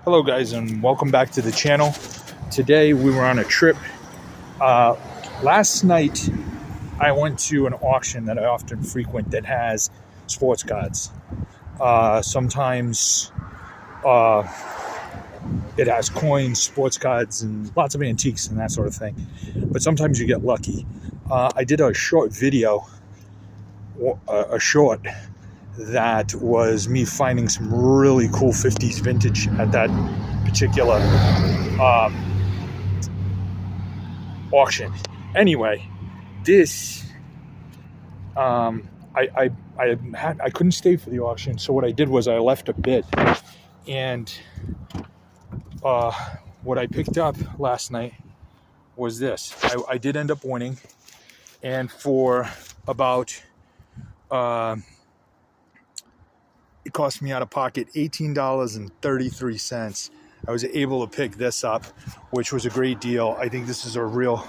Hello guys, and welcome back to the channel. Today we were on a trip. Last night I went to an auction that I often frequent that has sports cards. Sometimes it has coins, sports cards, and lots of antiques and that sort of thing. But sometimes you get lucky. I did a short video, that was me finding some really cool 50s vintage at that particular auction. Anyway, this I couldn't stay for the auction, so what I did was I left a bid, and what I picked up last night was this. I did end up winning, and for about it cost me out of pocket $18.33. I was able to pick this up, which was a great deal. I think this is a real,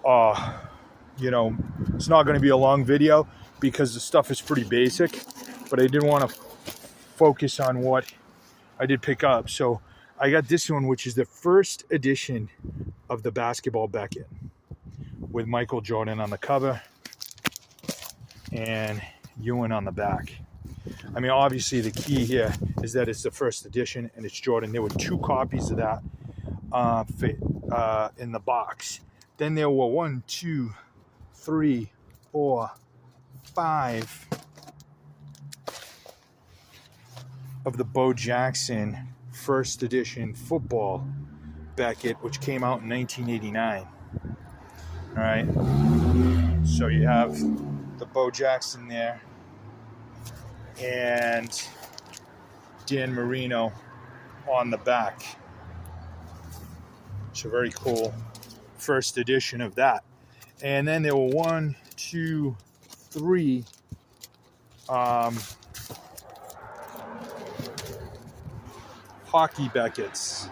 it's not going to be a long video because the stuff is pretty basic, but I didn't want to focus on what I did pick up. So I got this one, which is the first edition of the basketball Beckett with Michael Jordan on the cover and Ewan on the back. I mean, obviously the key here is that it's the first edition and it's Jordan. There were 2 copies of that in the box. Then there were 1, 2, 3, 4, 5 of the Bo Jackson first edition football Beckett, which came out in 1989. All right. So you have the Bo Jackson there, and Dan Marino on the back. So very cool first edition of that. And then there were 1, 2, 3 hockey Becketts.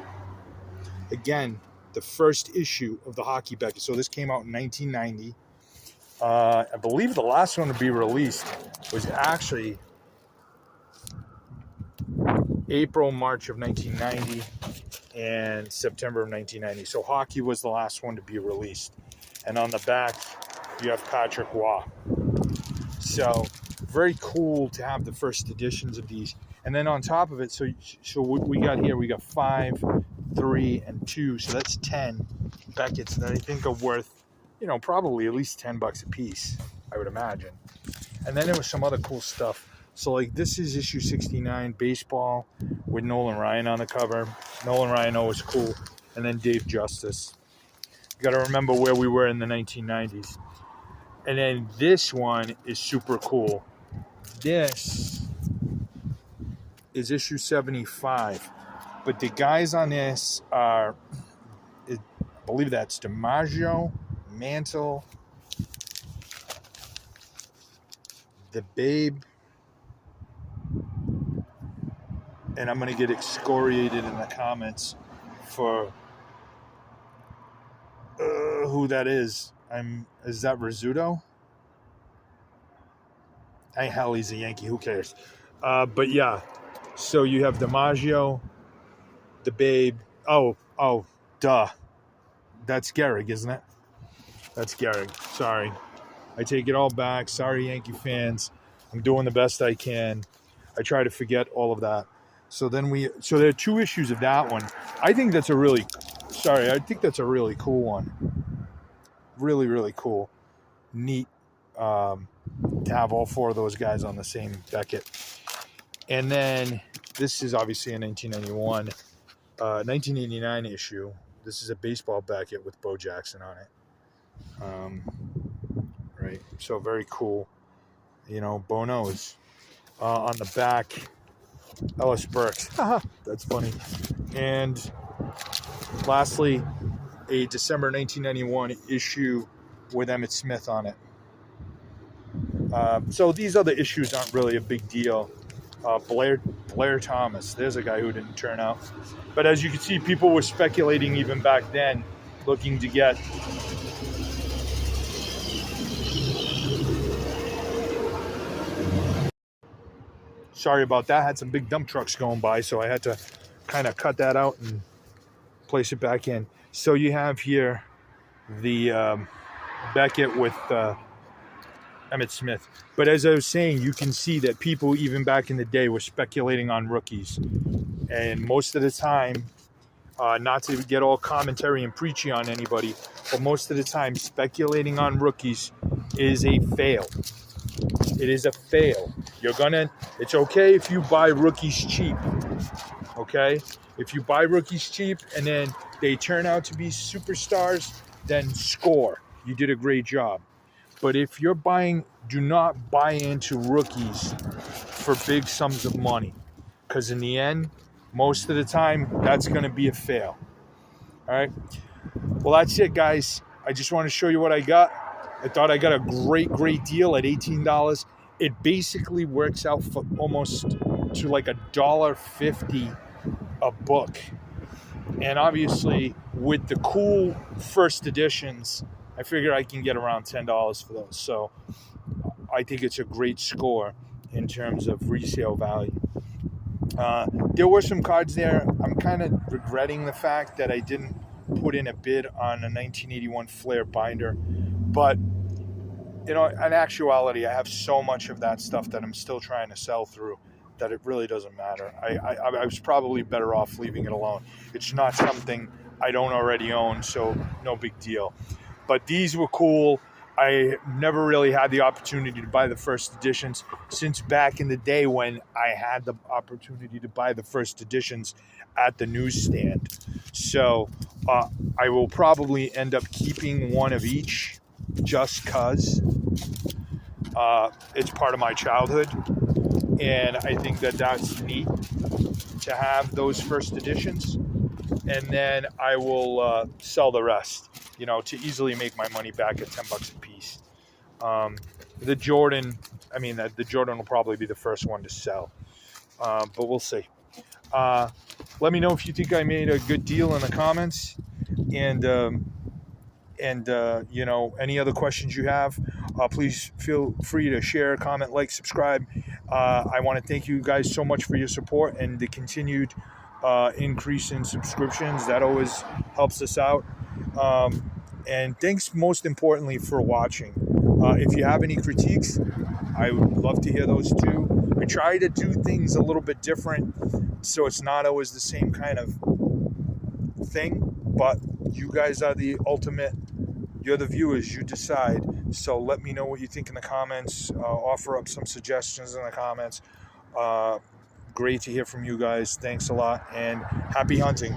Again, the first issue of the hockey Beckett. So this came out in 1990. I believe the last one to be released was actually April, March of 1990 and September of 1990. So hockey was the last one to be released. And on the back, you have Patrick Waugh. So very cool to have the first editions of these. And then on top of it, so what we got here, we got 5, 3, and 2. So that's 10 Becketts that I think are worth, probably at least $10 a piece, I would imagine. And then there was some other cool stuff. So like this is issue 69, baseball with Nolan Ryan on the cover. Nolan Ryan always cool. And then Dave Justice. You got to remember where we were in the 1990s. And then this one is super cool. This is issue 75. But the guys on this are, I believe that's DiMaggio, Mantle, the Babe, and I'm going to get excoriated in the comments for who that is. Is that Rizzuto? Hell, he's a Yankee. Who cares? But yeah, so you have DiMaggio, the Babe. Oh, duh. That's Gehrig, isn't it? That's Gehrig. Sorry. I take it all back. Sorry, Yankee fans. I'm doing the best I can. I try to forget all of that. So there are 2 issues of that one. I think that's a really cool one. Really, really cool. Neat to have all 4 of those guys on the same Beckett. And then this is obviously a 1989 issue. This is a baseball Beckett with Bo Jackson on it. Right. So very cool. Bo knows. On the back, Ellis Burks. That's funny. And lastly, a December 1991 issue with Emmett Smith on it. So these other issues aren't really a big deal. Blair Thomas, there's a guy who didn't turn out. But as you can see, people were speculating even back then, looking to get sorry about that. I had some big dump trucks going by, so I had to kind of cut that out and place it back in. So you have here the Beckett with Emmitt Smith. But as I was saying, you can see that people even back in the day were speculating on rookies. And most of the time, not to get all commentary and preachy on anybody, but most of the time speculating on rookies is a fail. It is a fail. It's okay if you buy rookies cheap, okay? If you buy rookies cheap and then they turn out to be superstars, then score. You did a great job. But if you're do not buy into rookies for big sums of money, because in the end, most of the time, that's going to be a fail. All right. Well, that's it, guys. I just want to show you what I got. I thought I got a great deal at $18. It basically works out for almost to like $1.50 a book. And obviously, with the cool first editions, I figure I can get around $10 for those. So I think it's a great score in terms of resale value. There were some cards there. I'm kind of regretting the fact that I didn't put in a bid on a 1981 Flair binder. But, you know, in actuality, I have so much of that stuff that I'm still trying to sell through that it really doesn't matter. I was probably better off leaving it alone. It's not something I don't already own, so no big deal. But these were cool. I never really had the opportunity to buy the first editions since back in the day when I had the opportunity to buy the first editions at the newsstand. So I will probably end up keeping one of each just because it's part of my childhood. And I think that that's neat to have those first editions. And then I will sell the rest, you know, to easily make my money back at $10 a piece. The Jordan will probably be the first one to sell, but we'll see. Let me know if you think I made a good deal in the comments, and you know, any other questions you have, please feel free to share, comment, like, subscribe. I want to thank you guys so much for your support and the continued increase in subscriptions. That always helps us out. And thanks most importantly for watching. If you have any critiques, I would love to hear those too. I try to do things a little bit different, so it's not always the same kind of thing, but you guys are the ultimate. You're the viewers, you decide. So let me know what you think in the comments. Offer up some suggestions in the comments. Great to hear from you guys. Thanks a lot, and happy hunting.